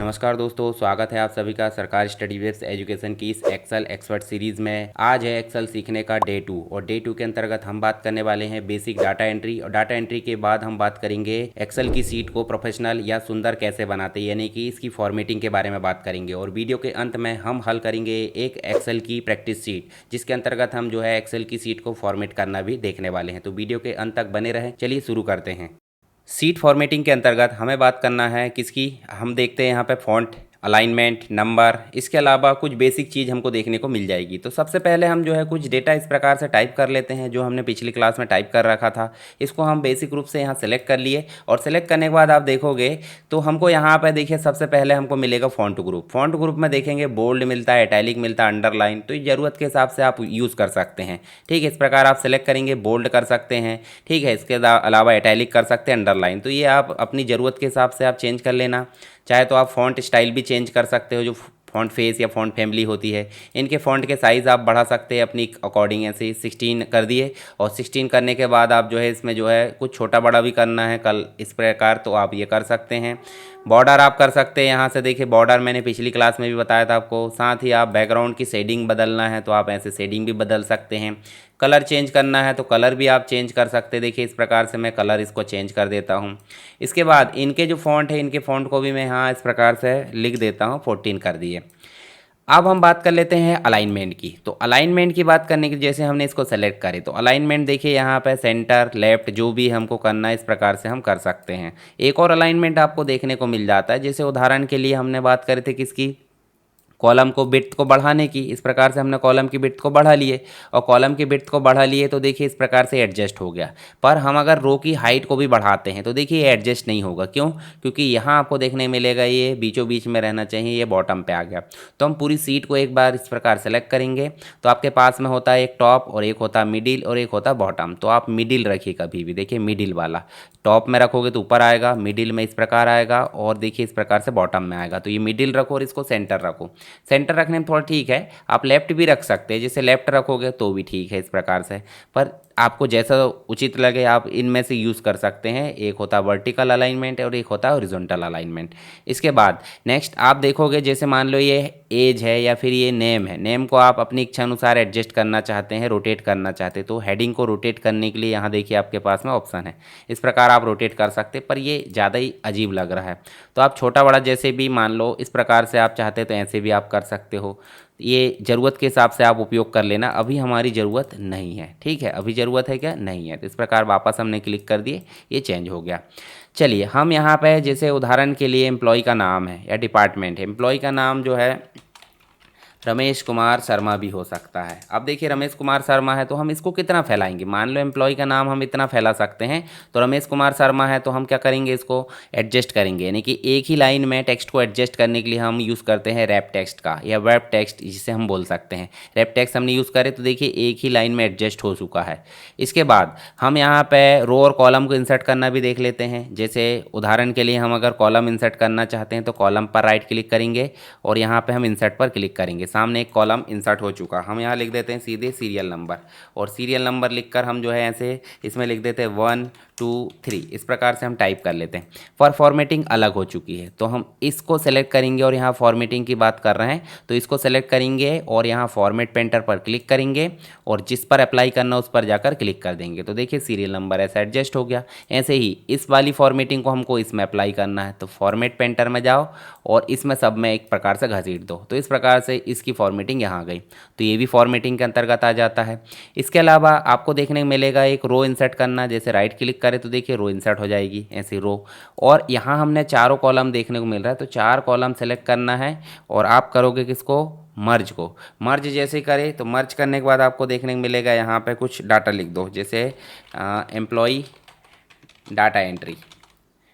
नमस्कार दोस्तों, स्वागत है आप सभी का सरकारी स्टडी वेब्स एजुकेशन की इस एक्सेल एक्सपर्ट सीरीज़ में। आज है एक्सेल सीखने का डे 2 और डे 2 के अंतर्गत हम बात करने वाले हैं बेसिक डाटा एंट्री। और डाटा एंट्री के बाद हम बात करेंगे एक्सेल की सीट को प्रोफेशनल या सुंदर कैसे बनाते हैं, यानी कि इसकी फॉर्मेटिंग के बारे में बात करेंगे। और वीडियो के अंत में हम हल करेंगे एक एक्सेल की प्रैक्टिस सीट, जिसके अंतर्गत हम जो है एक्सेल की सीट को फॉर्मेट करना भी देखने वाले हैं। तो वीडियो के अंत तक बने रहें। चलिए शुरू करते हैं। सीट फॉर्मेटिंग के अंतर्गत हमें बात करना है किसकी, हम देखते हैं यहाँ पे फ़ॉन्ट, अलाइनमेंट, नंबर, इसके अलावा कुछ बेसिक चीज़ हमको देखने को मिल जाएगी। तो सबसे पहले हम जो है कुछ डेटा इस प्रकार से टाइप कर लेते हैं जो हमने पिछली क्लास में टाइप कर रखा था। इसको हम बेसिक रूप से यहाँ सेलेक्ट कर लिए और सेलेक्ट करने के बाद आप देखोगे तो हमको यहाँ पर देखिए सबसे पहले हमको मिलेगा फ़ॉन्ट ग्रुप। फ़ॉन्ट ग्रुप में देखेंगे बोल्ड मिलता है, इटैलिक मिलता है, अंडरलाइन। तो ज़रूरत के हिसाब से आप यूज़ कर सकते हैं। ठीक है, इस प्रकार आप सेलेक्ट करेंगे, बोल्ड कर सकते हैं। ठीक है, इसके अलावा इटैलिक कर सकते हैं, अंडरलाइन। तो ये आप अपनी ज़रूरत के हिसाब से आप चेंज कर लेना। चाहे तो आप फ़ॉन्ट स्टाइल भी चेंज कर सकते हो, जो फ़ॉन्ट फेस या फ़ॉन्ट फैमिली होती है। इनके फ़ॉन्ट के साइज़ आप बढ़ा सकते हैं अपनी अकॉर्डिंग। ऐसे 16 कर दिए और 16 करने के बाद आप जो है इसमें जो है कुछ छोटा बड़ा भी करना है कल इस प्रकार, तो आप ये कर सकते हैं। बॉर्डर आप कर सकते हैं यहाँ से, देखिए बॉर्डर मैंने पिछली क्लास में भी बताया था आपको। साथ ही आप बैकग्राउंड की शेडिंग बदलना है तो आप ऐसे शेडिंग भी बदल सकते हैं। कलर चेंज करना है तो कलर भी आप चेंज कर सकते हैं। देखिए इस प्रकार से मैं कलर इसको चेंज कर देता हूँ। इसके बाद इनके जो फ़ॉन्ट है, इनके फ़ॉन्ट को भी मैं यहाँ इस प्रकार से लिख देता हूँ, 14 कर दिए। अब हम बात कर लेते हैं अलाइनमेंट की। तो अलाइनमेंट की बात करने की, जैसे हमने इसको सेलेक्ट करे तो अलाइनमेंट देखिए यहाँ पे सेंटर, लेफ्ट, जो भी हमको करना है इस प्रकार से हम कर सकते हैं। एक और अलाइनमेंट आपको देखने को मिल जाता है, जैसे उदाहरण के लिए हमने बात करे थे किसकी, कॉलम को बिड्थ को बढ़ाने की। इस प्रकार से हमने कॉलम की बिड्थ को बढ़ा लिए और कॉलम की बिड्थ को बढ़ा लिए तो देखिए इस प्रकार से एडजस्ट हो गया। पर हम अगर रो की हाइट को भी बढ़ाते हैं तो देखिए एडजस्ट नहीं होगा। क्यों? क्योंकि यहाँ आपको देखने मिलेगा ये बीचों बीच में रहना चाहिए, ये बॉटम पे आ गया। तो हम पूरी सीट को एक बार इस प्रकार सेलेक्ट करेंगे तो आपके पास में होता है एक टॉप और एक होता है मिडिल और एक होता है बॉटम। तो आप मिडिल रखिए कभी भी, देखिए मिडिल वाला। टॉप में रखोगे तो ऊपर आएगा, मिडिल में इस प्रकार आएगा और देखिए इस प्रकार से बॉटम में आएगा। तो ये मिडिल रखो और इसको सेंटर रखो। सेंटर रखने में थोड़ा ठीक है, आप लेफ्ट भी रख सकते हैं, जैसे लेफ्ट रखोगे तो भी ठीक है इस प्रकार से। पर आपको जैसा उचित लगे आप इनमें से यूज़ कर सकते हैं। एक होता है वर्टिकल अलाइनमेंट और एक होता है हॉरिजॉन्टल अलाइनमेंट। इसके बाद नेक्स्ट आप देखोगे, जैसे मान लो ये एज है या फिर ये नेम है, नेम को आप अपनी इच्छा अनुसार एडजस्ट करना चाहते हैं, रोटेट करना चाहते हैं। तो हेडिंग को रोटेट करने के लिए यहाँ देखिए आपके पास में ऑप्शन है, इस प्रकार आप रोटेट कर सकते हैं। पर ये ज़्यादा ही अजीब लग रहा है तो आप छोटा बड़ा जैसे भी मान लो इस प्रकार से आप चाहते हैं तो ऐसे भी आप कर सकते हो। ये ज़रूरत के हिसाब से आप उपयोग कर लेना, अभी हमारी ज़रूरत नहीं है। ठीक है, अभी ज़रूरत है क्या? नहीं है। तो इस प्रकार वापस हमने क्लिक कर दिए, ये चेंज हो गया। चलिए हम यहाँ पे जैसे उदाहरण के लिए एम्प्लॉय का नाम है या डिपार्टमेंट है, एम्प्लॉय का नाम जो है रमेश कुमार शर्मा भी हो सकता है। अब देखिए रमेश कुमार शर्मा है तो हम इसको कितना फैलाएंगे, मान लो एम्प्लॉय का नाम हम इतना फैला सकते हैं। तो रमेश कुमार शर्मा है तो हम क्या करेंगे, इसको एडजस्ट करेंगे, यानी कि एक ही लाइन में टेक्स्ट को एडजस्ट करने के लिए हम यूज़ करते हैं रैप टेक्स्ट का या वेब टेक्स्ट जिसे हम बोल सकते हैं। रैप टेक्स्ट हमने यूज़ करे तो देखिए एक ही लाइन में एडजस्ट हो चुका है। इसके बाद हम यहाँ पे रो और कॉलम को इंसर्ट करना भी देख लेते हैं। जैसे उदाहरण के लिए हम अगर कॉलम इंसर्ट करना चाहते हैं तो कॉलम पर राइट क्लिक करेंगे और यहाँ पे हम इंसर्ट पर क्लिक करेंगे। सामने एक कॉलम इंसर्ट हो चुका, हम यहाँ लिख देते हैं सीधे सीरियल नंबर और सीरियल नंबर लिखकर हम जो है ऐसे इसमें लिख देते हैं 1 2 3, इस प्रकार से हम टाइप कर लेते हैं। पर फॉर्मेटिंग अलग हो चुकी है तो हम इसको सेलेक्ट करेंगे और यहाँ फॉर्मेटिंग की बात कर रहे हैं तो इसको सेलेक्ट करेंगे और यहाँ फॉर्मेट पेंटर पर क्लिक करेंगे और जिस पर अप्लाई करना उस पर जाकर क्लिक कर देंगे। तो देखिए सीरियल नंबर ऐसा एडजस्ट हो गया। ऐसे ही इस वाली फॉर्मेटिंग को हमको इसमें अप्लाई करना है तो फॉर्मेट पेंटर में जाओ और इसमें सब में एक प्रकार से घसीट दो। तो इस प्रकार से इसकी फॉर्मेटिंग यहाँ आ गई, तो ये भी फॉर्मेटिंग के अंतर्गत आ जाता है। इसके अलावा आपको देखने को मिलेगा एक रो इंसर्ट करना, जैसे राइट क्लिक करें तो देखिए रो इंसर्ट हो जाएगी ऐसी रो। और यहाँ हमने चारों कॉलम देखने को मिल रहा है तो 4 कॉलम सेलेक्ट करना है और आप करोगे किसको, मर्ज को। मर्ज जैसे करें तो मर्ज करने के बाद आपको देखने को मिलेगा यहाँ पे कुछ डाटा लिख दो, जैसे एम्प्लॉय डाटा एंट्री।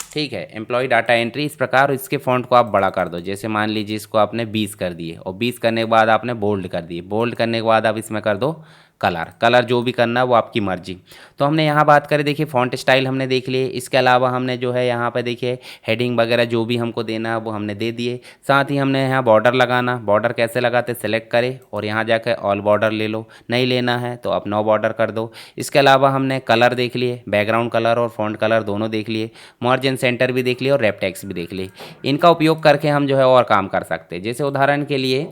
ठीक है, एम्प्लॉय डाटा एंट्री इस प्रकार। इसके फ़ॉन्ट को आप बड़ा कर दो, जैसे मान लीजिए इसको आपने 20 कर दिए और 20 करने के बाद आपने बोल्ड कर दिए। बोल्ड करने के बाद आप इसमें कर दो कलर, कलर जो भी करना वो आपकी मर्जी। तो हमने यहाँ बात करें, देखिए फ़ॉन्ट स्टाइल हमने देख लिए। इसके अलावा हमने जो है यहाँ पे देखिए हेडिंग वगैरह जो भी हमको देना है वो हमने दे दिए। साथ ही हमने यहाँ बॉर्डर लगाना, बॉर्डर कैसे लगाते सेलेक्ट करें और यहाँ जाकर ऑल बॉर्डर ले लो, नहीं लेना है तो आप नो बॉर्डर कर दो। इसके अलावा हमने कलर देख लिए, बैकग्राउंड कलर और फ़ॉन्ट कलर दोनों देख लिए, मर्ज एंड सेंटर भी देख लिए और रैप टेक्स्ट भी देख लिए। इनका उपयोग करके हम जो है और काम कर सकते हैं। जैसे उदाहरण के लिए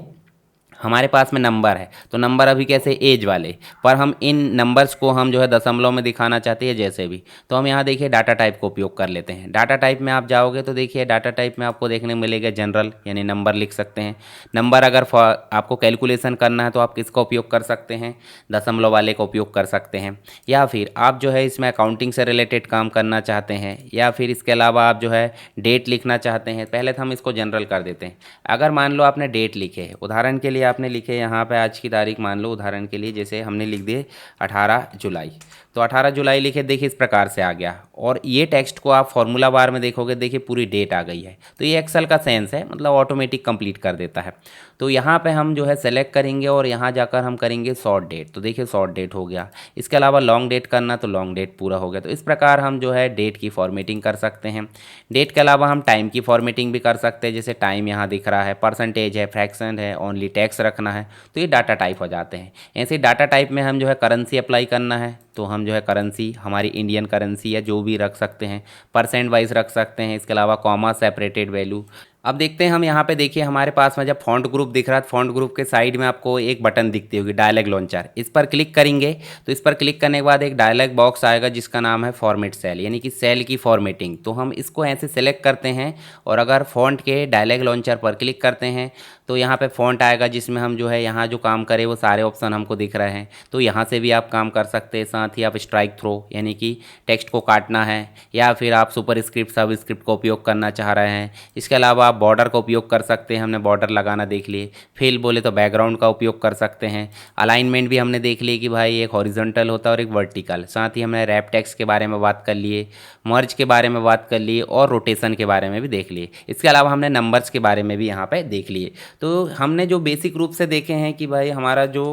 हमारे पास में नंबर है, तो नंबर अभी कैसे एज वाले, पर हम इन नंबर्स को हम जो है दशमलव में दिखाना चाहते हैं जैसे भी, तो हम यहाँ देखिए डाटा टाइप का उपयोग कर लेते हैं। डाटा टाइप में आप जाओगे तो देखिए डाटा टाइप में आपको देखने मिलेगा जनरल, यानी नंबर लिख सकते हैं। नंबर अगर आपको कैलकुलेशन करना है तो आप किसका उपयोग कर सकते हैं, दशमलव वाले का उपयोग कर सकते हैं। या फिर आप जो है इसमें अकाउंटिंग से रिलेटेड काम करना चाहते हैं, या फिर इसके अलावा आप जो है डेट लिखना चाहते हैं। पहले तो हम इसको जनरल कर देते हैं। अगर मान लो आपने डेट लिखे, उदाहरण के लिए आपने लिखे यहाँ पे आज की तारीख, मान लो उदाहरण के लिए जैसे हमने लिख दिए 18 जुलाई, तो 18 जुलाई लिखे, देखिए इस प्रकार से आ गया। और ये टेक्स्ट को आप फॉर्मूला बार में देखोगे, देखिए पूरी डेट आ गई है। तो ये एक्सेल का सेंस है, मतलब ऑटोमेटिक कंप्लीट कर देता है। तो यहाँ पे हम जो है सेलेक्ट करेंगे और यहाँ जाकर हम करेंगे शॉर्ट डेट, तो देखिए शॉर्ट डेट हो गया। इसके अलावा लॉन्ग डेट करना तो लॉन्ग डेट पूरा हो गया। तो इस प्रकार हम जो है डेट की फॉर्मेटिंग कर सकते हैं। डेट के अलावा हम टाइम की फॉर्मेटिंग भी कर सकते हैं। जैसे टाइम यहाँ दिख रहा है, परसेंटेज है, फ्रैक्शन है, ओनली टैक्स रखना है, तो ये डाटा टाइप हो जाते हैं। ऐसे डाटा टाइप में हम जो है करेंसी अप्लाई करना है, तो हम जो है करेंसी हमारी इंडियन करेंसी या जो भी रख सकते हैं, परसेंट वाइज रख सकते हैं। इसके अलावा कॉमा सेपरेटेड वैल्यू। अब देखते हैं हम यहाँ पे, देखिए हमारे पास में जब फॉन्ट ग्रुप दिख रहा है, फॉन्ट ग्रुप के साइड में आपको एक बटन दिखती होगी डायलॉग लॉन्चर, इस पर क्लिक करेंगे तो इस पर क्लिक करने के बाद एक डायलॉग बॉक्स आएगा जिसका नाम है फॉर्मेट सेल, यानी कि सेल की फॉर्मेटिंग। तो हम इसको ऐसे सेलेक्ट करते हैं और अगर फॉन्ट के डायलॉग लॉन्चर पर क्लिक करते हैं तो यहाँ पे फॉन्ट आएगा जिसमें हम जो है यहाँ जो काम करें वो सारे ऑप्शन हमको दिख रहे हैं। तो यहाँ से भी आप काम कर सकते हैं। साथ ही आप स्ट्राइक थ्रो, यानी कि टेक्स्ट को काटना है, या फिर आप सुपर स्क्रिप्ट सब स्क्रिप्ट का उपयोग करना चाह रहे हैं। इसके अलावा आप बॉर्डर का उपयोग कर सकते हैं, हमने बॉर्डर लगाना देख लिए। फिल बोले तो बैकग्राउंड का उपयोग कर सकते हैं। अलाइनमेंट भी हमने देख लिए कि भाई एक हॉरिजॉन्टल होता है और एक वर्टिकल। साथ ही हमने रैप टेक्स्ट के बारे में बात कर लिए, मर्ज के बारे में बात कर लिए और रोटेशन के बारे में भी देख लिए। इसके अलावा हमने नंबर्स के बारे में भी यहाँ पे देख लिए। तो हमने जो बेसिक रूप से देखे हैं कि भाई हमारा जो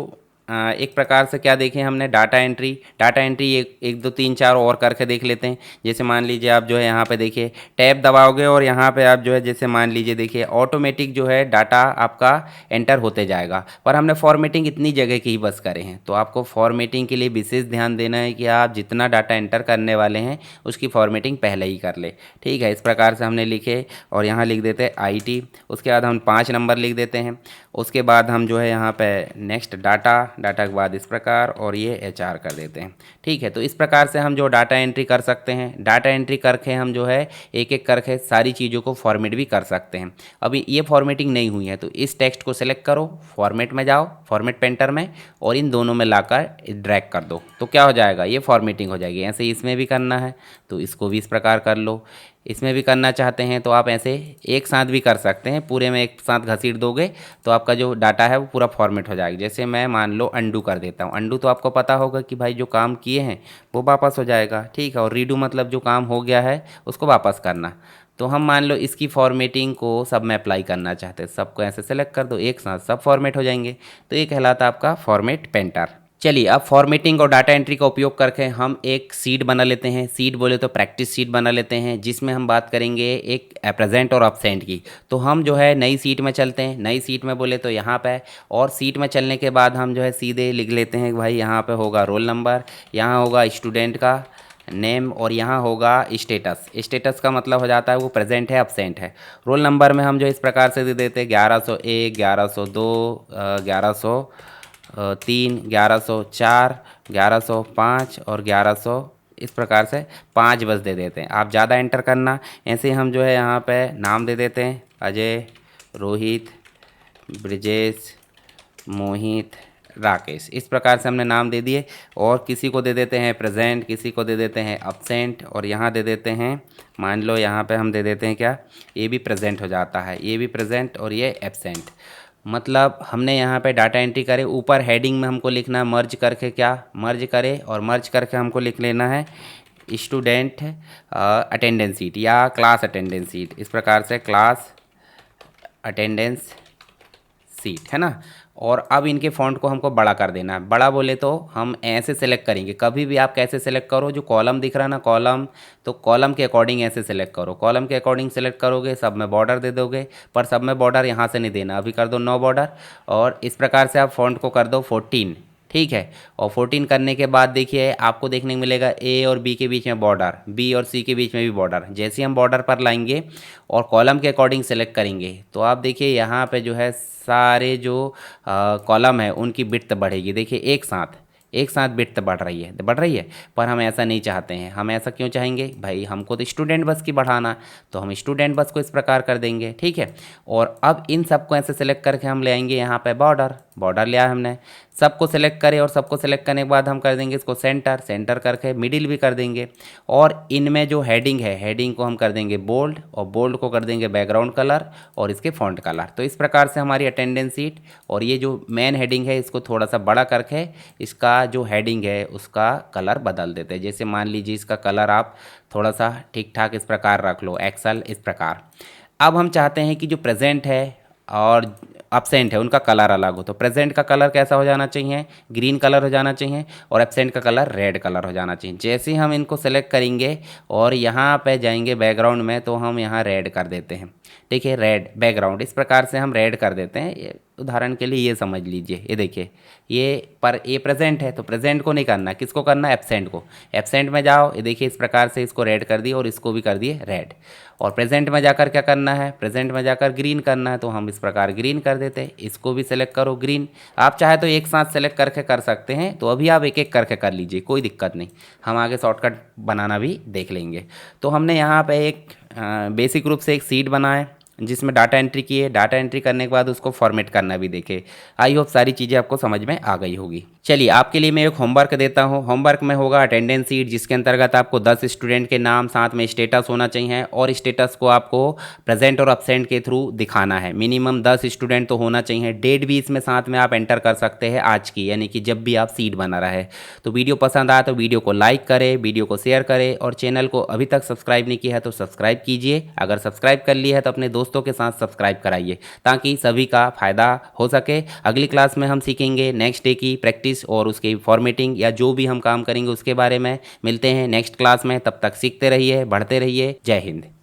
एक प्रकार से क्या देखें हमने, डाटा एंट्री। डाटा एंट्री एक दो तीन चार और करके देख लेते हैं। जैसे मान लीजिए आप जो है यहाँ पे देखिए टैब दबाओगे और यहाँ पे आप जो है जैसे मान लीजिए देखिए ऑटोमेटिक जो है डाटा आपका एंटर होते जाएगा। पर हमने फॉर्मेटिंग इतनी जगह की ही बस करे हैं, तो आपको फॉर्मेटिंग के लिए विशेष ध्यान देना है कि आप जितना डाटा एंटर करने वाले हैं उसकी फॉर्मेटिंग पहले ही कर ले। ठीक है, इस प्रकार से हमने लिखे और यहाँ लिख देते हैं IT। उसके बाद हम 5 नंबर लिख देते हैं। उसके बाद हम जो है यहाँ पे नेक्स्ट डाटा के बाद इस प्रकार और ये HR कर देते हैं। ठीक है, तो इस प्रकार से हम जो डाटा एंट्री कर सकते हैं। डाटा एंट्री करके हम जो है एक एक करके सारी चीज़ों को फॉर्मेट भी कर सकते हैं। अभी ये फॉर्मेटिंग नहीं हुई है तो इस टेक्स्ट को सिलेक्ट करो, फॉर्मेट में जाओ, फॉर्मेट पेंटर में, और इन दोनों में लाकर ड्रैग कर दो तो क्या हो जाएगा, ये फॉर्मेटिंग हो जाएगी। ऐसे इसमें भी करना है तो इसको भी इस प्रकार कर लो। इसमें भी करना चाहते हैं तो आप ऐसे एक साथ भी कर सकते हैं, पूरे में एक साथ घसीट दोगे तो आपका जो डाटा है वो पूरा फॉर्मेट हो जाएगा। जैसे मैं मान लो अंडू कर देता हूँ। अंडू तो आपको पता होगा कि भाई जो काम किए हैं वो वापस हो जाएगा। ठीक है, और रीडू मतलब जो काम हो गया है उसको वापस करना। तो हम मान लो इसकी फॉर्मेटिंग को सब में अप्लाई करना चाहते हैं, सबको ऐसे सेलेक्ट कर दो, एक साथ सब फॉर्मेट हो जाएंगे। तो ये कहलाता है आपका फॉर्मेट पेंटर। चलिए अब फॉर्मेटिंग और डाटा एंट्री का उपयोग करके हम एक सीट बना लेते हैं। सीट बोले तो प्रैक्टिस सीट बना लेते हैं, जिसमें हम बात करेंगे एक प्रेजेंट और अब्सेंट की। तो हम जो है नई सीट में चलते हैं। नई सीट में बोले तो यहाँ पे, और सीट में चलने के बाद हम जो है सीधे लिख लेते हैं भाई यहाँ पे होगा रोल नंबर, यहाँ होगा स्टूडेंट का नेम, और यहाँ होगा स्टेटस। स्टेटस का मतलब हो जाता है वो प्रेजेंट है अब्सेंट है। रोल नंबर में हम जो इस प्रकार से दे देते हैं 1101, 1102, 1103, 1104, 1105 और 1100, इस प्रकार से 5 बस दे देते हैं। आप ज़्यादा एंटर करना। ऐसे हम जो है यहाँ पे नाम दे देते हैं अजय, रोहित, ब्रिजेश, मोहित, राकेश। इस प्रकार से हमने नाम दे दिए। और किसी को दे देते हैं प्रेजेंट, किसी को दे देते हैं अब्सेंट, और यहाँ दे देते हैं, मान लो यहाँ पे हम दे देते हैं क्या, ये भी प्रेजेंट हो जाता है, ये भी प्रेजेंट और ये एब्सेंट। मतलब हमने यहाँ पे डाटा एंट्री करे। ऊपर हेडिंग में हमको लिखना है मर्ज करके, क्या मर्ज करे, और मर्ज करके हमको लिख लेना है स्टूडेंट अटेंडेंस सीट या क्लास अटेंडेंस सीट। इस प्रकार से क्लास अटेंडेंस सीट, है ना। और अब इनके फ़ॉन्ट को हमको बड़ा कर देना है। बड़ा बोले तो हम ऐसे सेलेक्ट करेंगे, कभी भी आप कैसे सेलेक्ट करो, जो कॉलम दिख रहा है ना कॉलम, तो कॉलम के अकॉर्डिंग ऐसे सेलेक्ट करो। कॉलम के अकॉर्डिंग सेलेक्ट करोगे, सब में बॉर्डर दे दोगे, पर सब में बॉर्डर यहाँ से नहीं देना, अभी कर दो नो बॉर्डर। और इस प्रकार से आप फ़ॉन्ट को कर दो 14, ठीक है। और 14 करने के बाद देखिए आपको देखने को मिलेगा ए और बी के बीच में बॉर्डर, बी और सी के बीच में भी बॉर्डर। जैसे ही हम बॉर्डर पर लाएंगे और कॉलम के अकॉर्डिंग सेलेक्ट करेंगे तो आप देखिए यहाँ पे जो है सारे जो कॉलम है उनकी विड्थ बढ़ेगी। देखिए एक साथ विड्थ बढ़ रही है। पर हम ऐसा नहीं चाहते हैं। हम ऐसा क्यों चाहेंगे भाई, हमको तो स्टूडेंट बस की बढ़ाना, तो हम स्टूडेंट बस को इस प्रकार कर देंगे, ठीक है। और अब इन सबको ऐसे सेलेक्ट करके हम ले आएंगे यहाँ पे बॉर्डर लिया हमने, सबको सेलेक्ट करें। और सबको सेलेक्ट करने के बाद हम कर देंगे इसको सेंटर करके मिडिल भी कर देंगे। और इनमें जो हेडिंग है, हेडिंग को हम कर देंगे बोल्ड, और बोल्ड को कर देंगे बैकग्राउंड कलर और इसके फॉन्ट कलर। तो इस प्रकार से हमारी अटेंडेंस सीट और ये जो मेन हेडिंग है इसको थोड़ा सा बड़ा करके इसका जो हेडिंग है उसका कलर बदल देते हैं। जैसे मान लीजिए इसका कलर आप थोड़ा सा ठीक ठाक इस प्रकार रख लो, एक्सेल इस प्रकार। अब हम चाहते हैं कि जो प्रेजेंट है और एब्सेंट है उनका कलर अलग हो। तो प्रेजेंट का कलर कैसा हो जाना चाहिए, ग्रीन कलर हो जाना चाहिए, और एब्सेंट का कलर रेड कलर हो जाना चाहिए। जैसे ही हम इनको सेलेक्ट करेंगे और यहाँ पे जाएंगे बैकग्राउंड में, तो हम यहाँ रेड कर देते हैं। देखिए रेड बैकग्राउंड, इस प्रकार से हम रेड कर देते हैं। उदाहरण के लिए ये समझ लीजिए, ये देखिए ये प्रेजेंट है तो प्रेजेंट को नहीं करना, किसको करना है, एब्सेंट को। एब्सेंट में जाओ, ये देखिए इस प्रकार से इसको रेड कर दिए और इसको भी कर दिए रेड। और प्रेजेंट में जाकर क्या करना है, प्रेजेंट में जाकर ग्रीन करना है, तो हम इस प्रकार ग्रीन कर देते हैं। इसको भी सेलेक्ट करो ग्रीन। आप चाहे तो एक साथ सेलेक्ट करके कर सकते हैं, तो अभी आप एक एक करके कर लीजिए, कोई दिक्कत नहीं, हम आगे शॉर्टकट बनाना भी देख लेंगे। तो हमने यहाँ पे एक बेसिक रूप से एक सीट बनाए जिसमें डाटा एंट्री की है। डाटा एंट्री करने के बाद उसको फॉर्मेट करना भी देखे। आई होप सारी चीज़ें आपको समझ में आ गई होगी। चलिए आपके लिए मैं एक होमवर्क देता हूँ। होमवर्क में होगा अटेंडेंस सीट, जिसके अंतर्गत आपको 10 स्टूडेंट के नाम साथ में स्टेटस होना चाहिए, और स्टेटस को आपको प्रेजेंट और एब्सेंट के थ्रू दिखाना है। मिनिमम 10 स्टूडेंट तो होना चाहिए। डेट भी इसमें साथ में आप एंटर कर सकते हैं आज की, यानी कि जब भी आप सीट बना रहे। तो वीडियो पसंद आया तो वीडियो को लाइक करें, वीडियो को शेयर करें, और चैनल को अभी तक सब्सक्राइब नहीं किया है तो सब्सक्राइब कीजिए। अगर सब्सक्राइब कर लिया है तो अपने दोस्तों के साथ सब्सक्राइब कराइए ताकि सभी का फायदा हो सके। अगली क्लास में हम सीखेंगे नेक्स्ट डे की प्रैक्टिस और उसकी फॉर्मेटिंग, या जो भी हम काम करेंगे उसके बारे में। मिलते हैं नेक्स्ट क्लास में, तब तक सीखते रहिए, बढ़ते रहिए। जय हिंद।